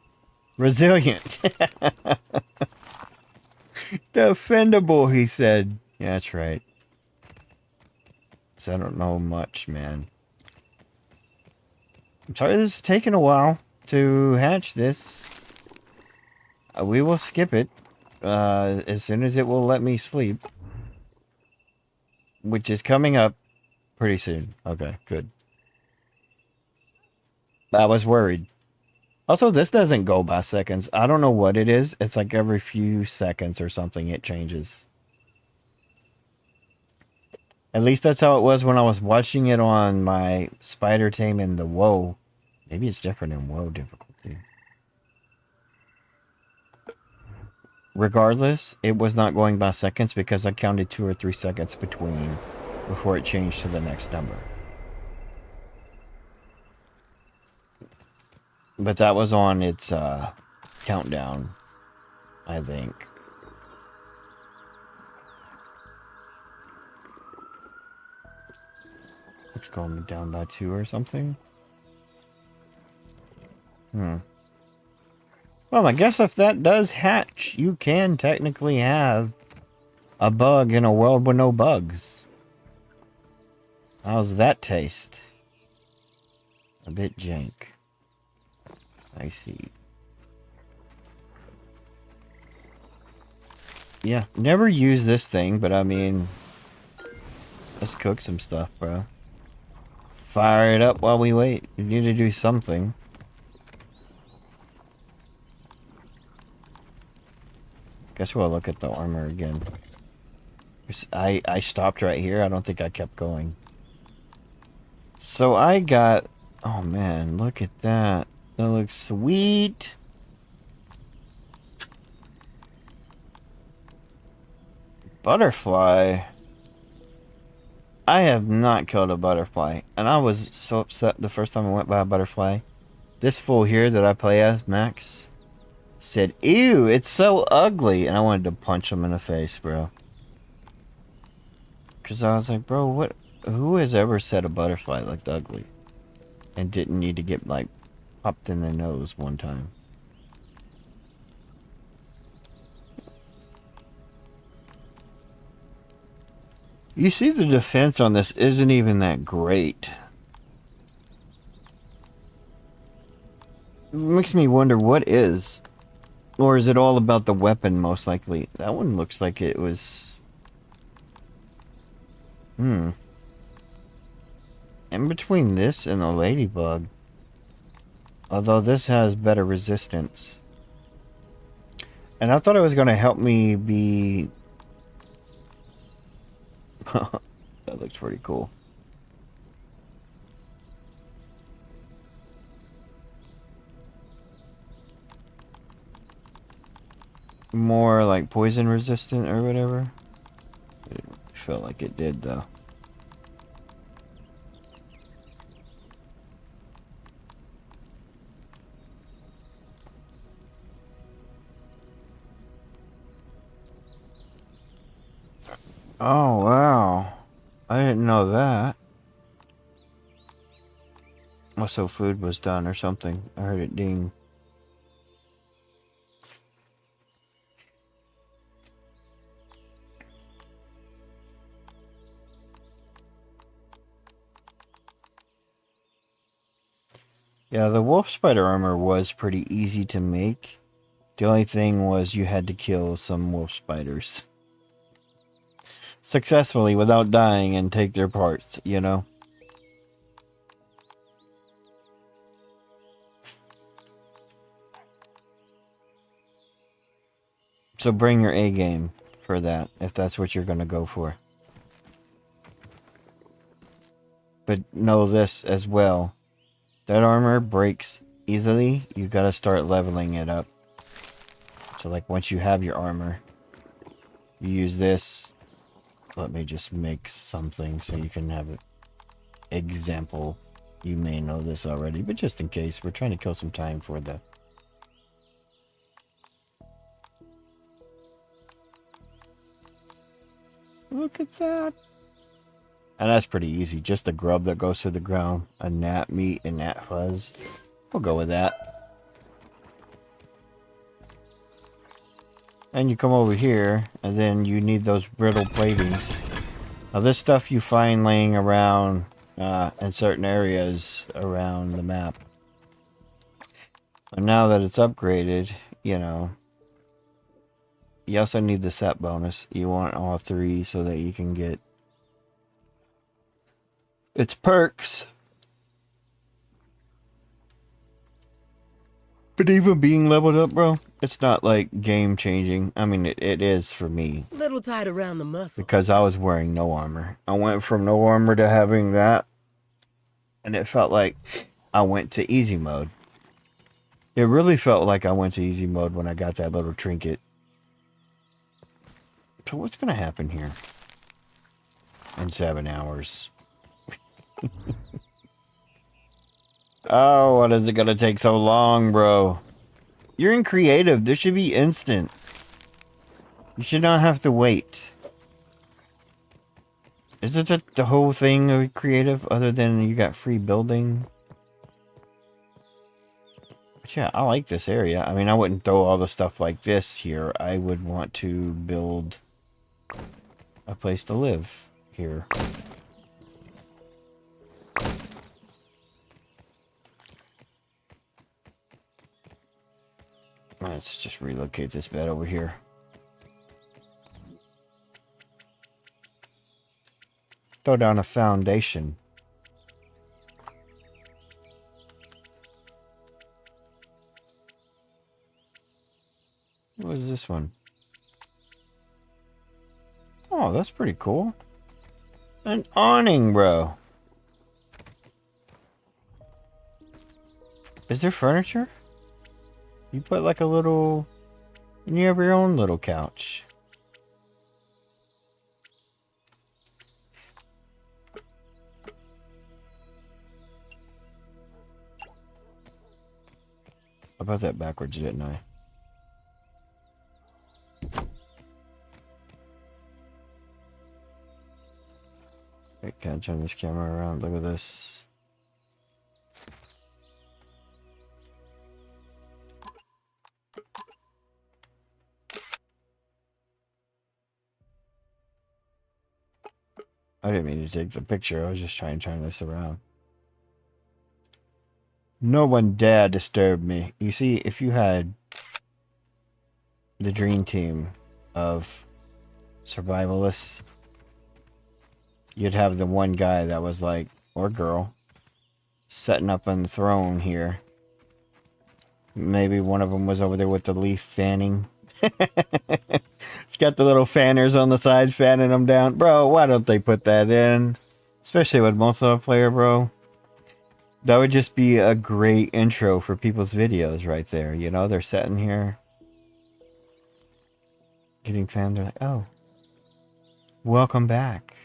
Resilient. Defendable, he said. Yeah, that's right. So I don't know much, man. I'm sorry this is taking a while to hatch this. We will skip it as soon as it will let me sleep. Which is coming up pretty soon. Okay, good. I was worried. Also, this doesn't go by seconds. I don't know what it is. It's like every few seconds or something it changes. At least that's how it was when I was watching it on my Spider Tame in the WoW. Maybe it's different in WoW difficulty. Regardless, it was not going by seconds because I counted 2 or 3 seconds before it changed to the next number. But that was on its countdown, I think. It's going down by 2 or something. Well, I guess if that does hatch, you can technically have a bug in a world with no bugs. How's that taste? A bit jank. I see. Yeah, never use this thing, but I mean, let's cook some stuff, bro. Fire it up while we wait. We need to do something. Guess we'll look at the armor again. I stopped right here. I don't think I kept going. So I got... Oh man, look at that. That looks sweet. Butterfly. I have not killed a butterfly. And I was so upset the first time I went by a butterfly. This fool here that I play as, Max, said, "Ew, it's so ugly." And I wanted to punch him in the face, bro. Because I was like, bro, what? Who has ever said a butterfly looked ugly? And didn't need to get, like, popped in the nose one time. You see, the defense on this isn't even that great. It makes me wonder what is. Or is it all about the weapon, most likely? That one looks like it was... In between this and the ladybug. Although this has better resistance. And I thought it was going to help me be... That looks pretty cool. More like poison resistant or whatever. It felt like it did though. Oh wow, I didn't know that. Also, food was done or something. I heard it ding. Yeah, the wolf spider armor was pretty easy to make. The only thing was you had to kill some wolf spiders successfully without dying and take their parts, you know? So bring your A game for that, if that's what you're going to go for. But know this as well. That armor breaks easily. You got to start leveling it up. So like once you have your armor, you use this. Let me just make something so you can have an example. You may know this already, but just in case, we're trying to kill some time for the... Look at that. And that's pretty easy. Just the grub that goes to the ground. A gnat meat and gnat fuzz. We'll go with that. And you come over here, and then you need those brittle platings. Now this stuff you find laying around in certain areas around the map. And now that it's upgraded, you know, you also need the set bonus. You want all three so that you can get its perks. But even being leveled up, bro, it's not like game changing. I mean, it is for me. Little tight around the muscles. Because I was wearing no armor. I went from no armor to having that. And it felt like I went to easy mode. It really felt like I went to easy mode when I got that little trinket. So what's going to happen here? In 7 hours. Oh, what is it going to take so long, bro? You're in creative. This should be instant. You should not have to wait. Isn't that the whole thing of creative, other than you got free building? But yeah, I like this area. I mean, I wouldn't throw all the stuff like this here. I would want to build a place to live here. Let's just relocate this bed over here. Throw down a foundation. What is this one? Oh, that's pretty cool. An awning, bro. Is there furniture? You put like a little... You have your own little couch. I put that backwards, didn't I? Wait, can't turn this camera around. Look at this. I didn't mean to take the picture. I was just trying to turn this around. No one dare disturb me. You see, if you had the dream team of survivalists, you'd have the one guy that was like, or girl, setting up on the throne here. Maybe one of them was over there with the leaf fanning. It's got the little fanners on the side fanning them down. Bro, why don't they put that in? Especially with multiplayer, bro. That would just be a great intro for people's videos right there. You know, they're sitting here getting fanned. They're like, oh, welcome back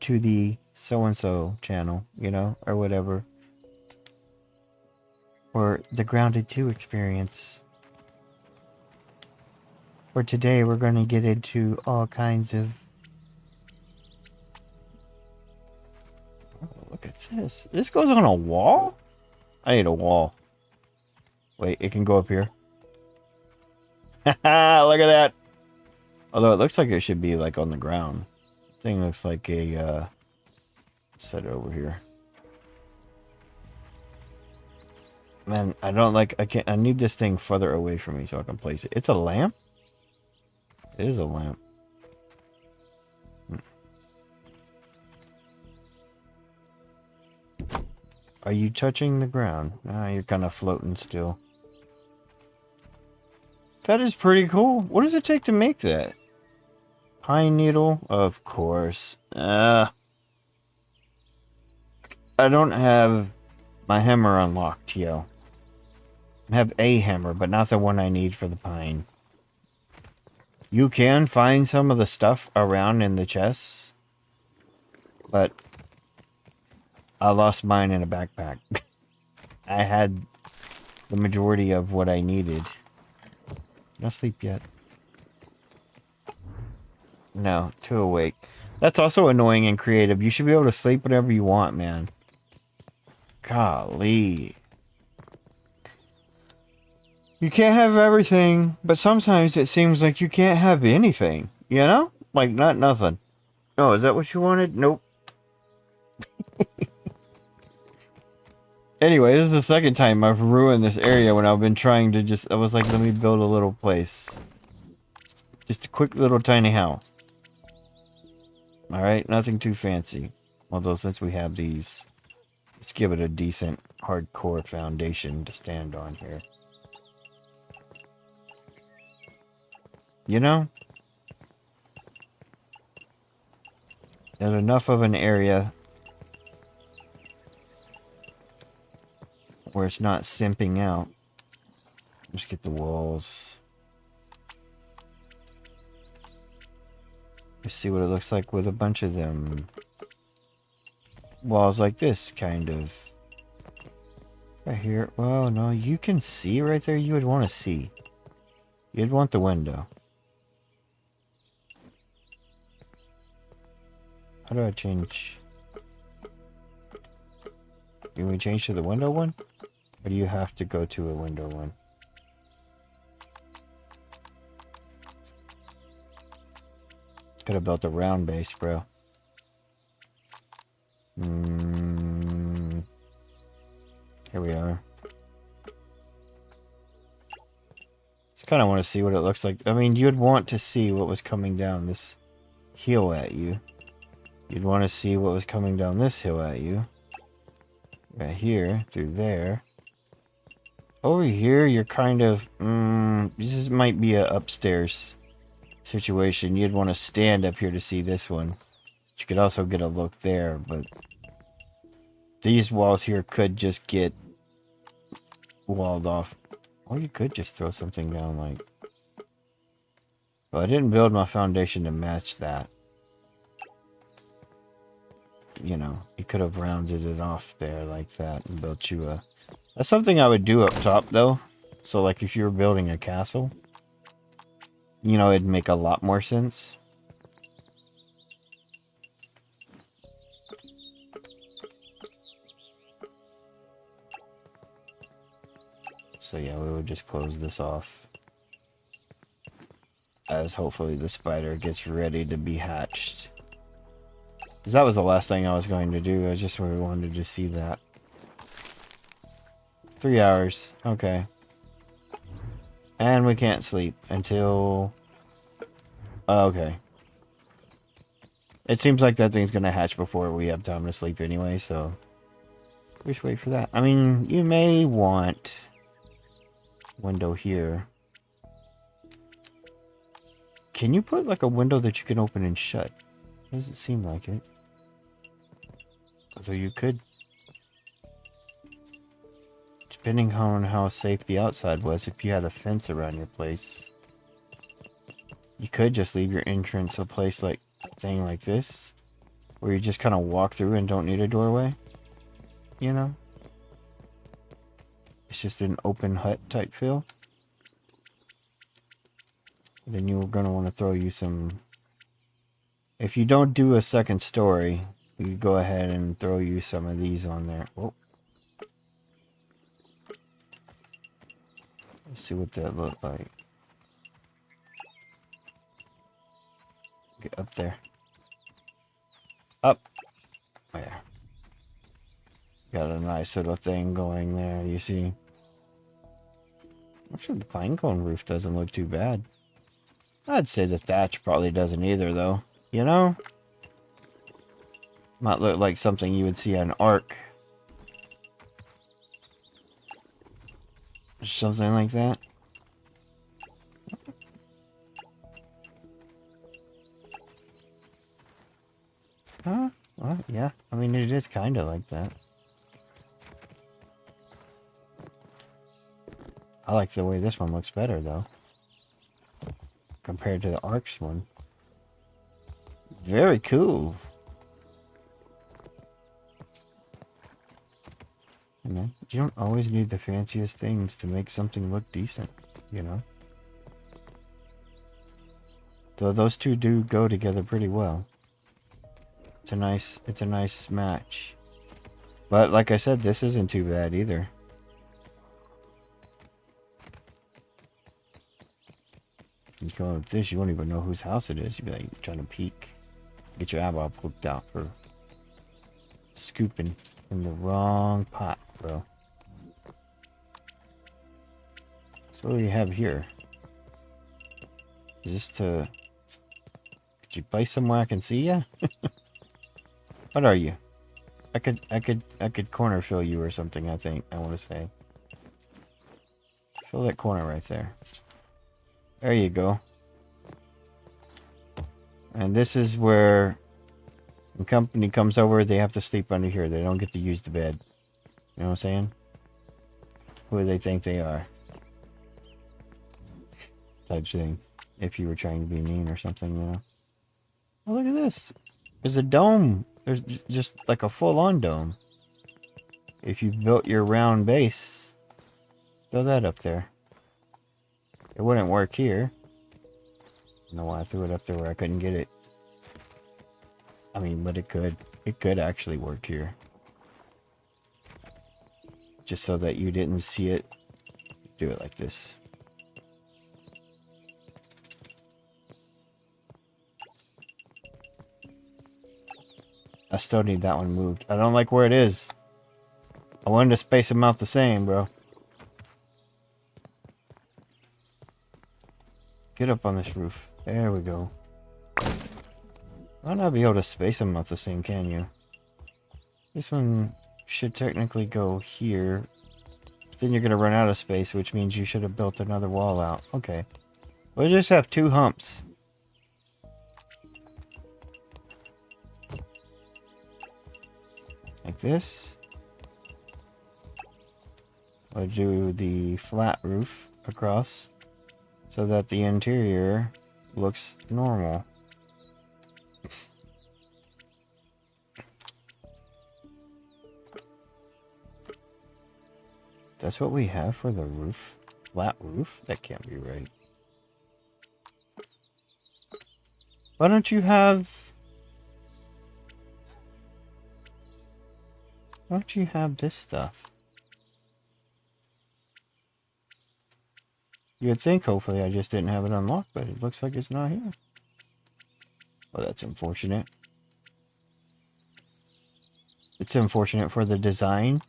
to the so-and-so channel, you know, or whatever. Or the Grounded 2 experience. For today, we're going to get into all kinds of... Oh, look at this. This goes on a wall? I need a wall. Wait, it can go up here. Haha, look at that. Although it looks like it should be like on the ground. Thing looks like a... set it over here. Man, I don't like... I need this thing further away from me so I can place it. It's a lamp? It is a lamp. Are you touching the ground? Ah, you're kind of floating still. That is pretty cool. What does it take to make that? Pine needle? Of course. I don't have my hammer unlocked, yo. I have a hammer, but not the one I need for the pine. You can find some of the stuff around in the chests, but I lost mine in a backpack. I had the majority of what I needed. Not sleep yet. No, too awake. That's also annoying in creative. You should be able to sleep whenever you want, man. Golly. You can't have everything, but sometimes it seems like you can't have anything, you know? Like, not nothing. Oh, is that what you wanted? Nope. Anyway, this is the second time I've ruined this area when I've been trying to just... I was like, let me build a little place. Just a quick little tiny house. Alright, nothing too fancy. Although, since we have these, let's give it a decent, hardcore foundation to stand on here. You know? And enough of an area where it's not simping out. Let's get the walls. Let's see what it looks like with a bunch of them. Walls like this, kind of. Right here. Well, no, you can see right there. You would want to see. You'd want the window. How do I change? Can we change to the window one? Or do you have to go to a window one? Could have built a round base, bro. Here we are. Kind of want to see what it looks like. I mean, you'd want to see what was coming down this hill at you. You'd want to see what was coming down this hill at you. Right here, through there. Over here, you're kind of... this might be a upstairs situation. You'd want to stand up here to see this one. You could also get a look there, but... these walls here could just get walled off. Or you could just throw something down like... well, I didn't build my foundation to match that. You know, you could have rounded it off there like that and built you a... that's something I would do up top, though. So, like, if you were building a castle, you know, it'd make a lot more sense. So, yeah, we would just close this off. As hopefully the spider gets ready to be hatched. Because that was the last thing I was going to do. I just really wanted to see that. 3 hours. Okay. And we can't sleep until... okay. It seems like that thing's going to hatch before we have time to sleep anyway, so... we should wait for that. I mean, you may want... window here. Can you put like a window that you can open and shut? Doesn't seem like it. Although you could. Depending on how safe the outside was, if you had a fence around your place. You could just leave your entrance a place like thing like this. Where you just kind of walk through and don't need a doorway. You know? It's just an open hut type feel. Then you're going to want to throw you some... if you don't do a second story, you go ahead and throw you some of these on there. Oh. Let's see what that looked like. Get up there. Up. There. Got a nice little thing going there, you see. Actually, the pinecone roof doesn't look too bad. I'd say the thatch probably doesn't either, though. You know? Might look like something you would see on Ark. Something like that. Huh? Well, yeah. I mean, it is kind of like that. I like the way this one looks better, though. Compared to the Ark's one. Very cool. Man, you don't always need the fanciest things to make something look decent, you know? Though those two do go together pretty well. It's a nice match. But like I said, this isn't too bad either. You go with this, you won't even know whose house it is. You'd be like trying to peek. Get your eyeball poked out for scooping in the wrong pot, bro. So what do you have here? Is this to... could you place somewhere I can see ya? What are you? I could corner fill you or something, I think. I want to say. Fill that corner right there. There you go. And this is where the company comes over, they have to sleep under here. They don't get to use the bed. You know what I'm saying? Who do they think they are? Type thing. If you were trying to be mean or something, you know. Oh, look at this. There's a dome. There's just like a full-on dome. If you built your round base, throw that up there. It wouldn't work here. I don't know why I threw it up there where I couldn't get it. I mean, but it could. It could actually work here. Just so that you didn't see it. Do it like this. I still need that one moved. I don't like where it is. I wanted to space them out the same, bro. Get up on this roof. There we go. Might not be able to space them out the same, can you? This one should technically go here. Then you're gonna run out of space, which means you should have built another wall out. Okay. We'll just have 2 humps. Like this. We'll do the flat roof across so that the interior looks normal. That's what we have for the roof? Flat roof? That can't be right. Why don't you have... Why don't you have this stuff? You would think, hopefully, I just didn't have it unlocked, but it looks like it's not here. Well, that's unfortunate. It's unfortunate for the design.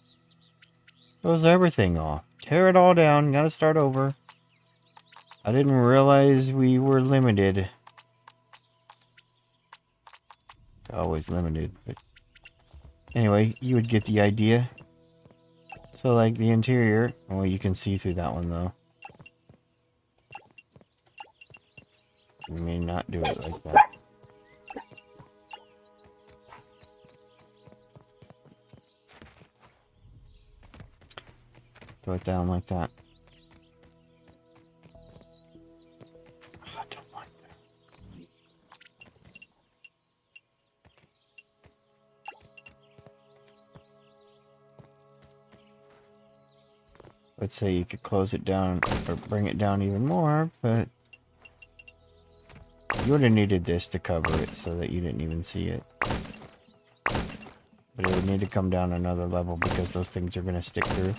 Throws everything off. Tear it all down. Gotta start over. I didn't realize we were limited. Always limited, but... Anyway, you would get the idea. So, like, the interior... Well, you can see through that one, though. You may not do it like that. Throw it down like that. Oh, I don't want that. Let's say you could close it down or bring it down even more, but you would have needed this to cover it so that you didn't even see it. But it would need to come down another level because those things are going to stick through.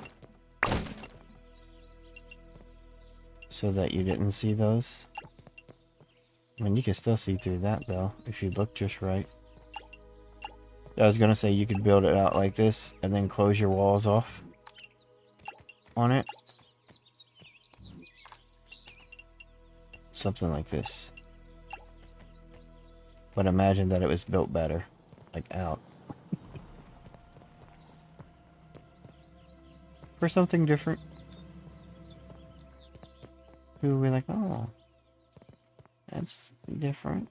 So that you didn't see those. I mean, you can still see through that though, if you look just right. I was gonna say you could build it out like this and then close your walls off on it. Something like this. But imagine that it was built better. Like out. For something different. People will be like, oh, that's different.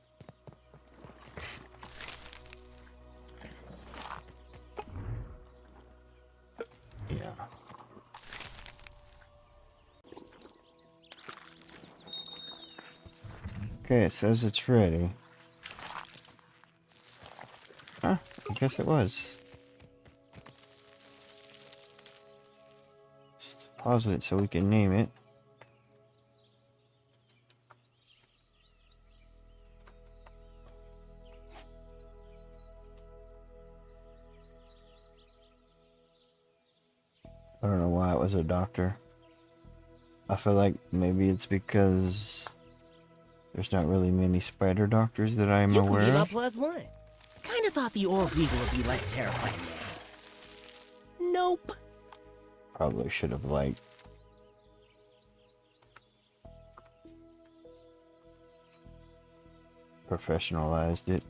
Yeah. Okay, it says it's ready. Huh, I guess it was. Just pause it so we can name it. I don't know why it was a doctor. I feel like maybe it's because there's not really many spider doctors that I'm aware You of. can +1. Kinda thought the orb eagle would be less terrifying now. Nope. Probably should have, like... professionalized it.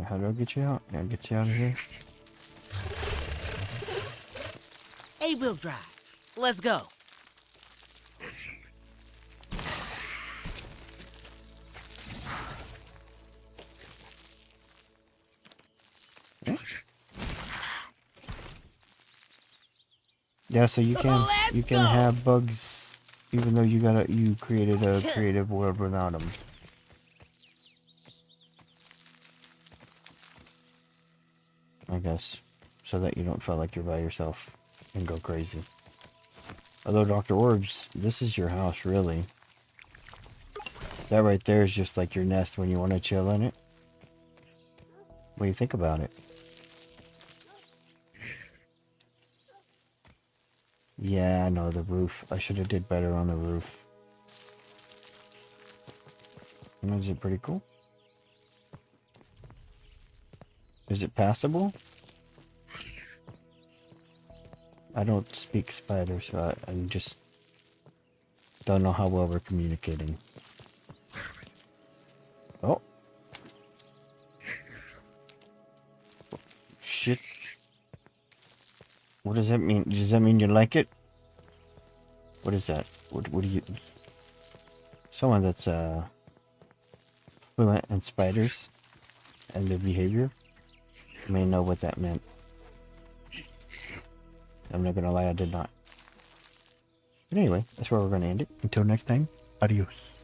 How do I get you out? Can I get you out of here? A-wheel drive. Let's go. Yeah, so you can Let's go. have bugs even though you created a creative world without them. I guess, so that you don't feel like you're by yourself and go crazy. Although Dr. Orbs, this is your house, really. That right there is just like your nest when you want to chill in it. What do you think about it? Yeah, I know, the roof. I should have did better on the roof. Is it pretty cool? Is it passable? I don't speak spider, so I just don't know how well we're communicating. Oh. Shit. What does that mean? Does that mean you like it? What is that? What do you... Someone that's fluent in spiders and their behavior may know what that meant. I'm not gonna lie, I did not. But anyway, that's where we're gonna end it. Until next time, adios.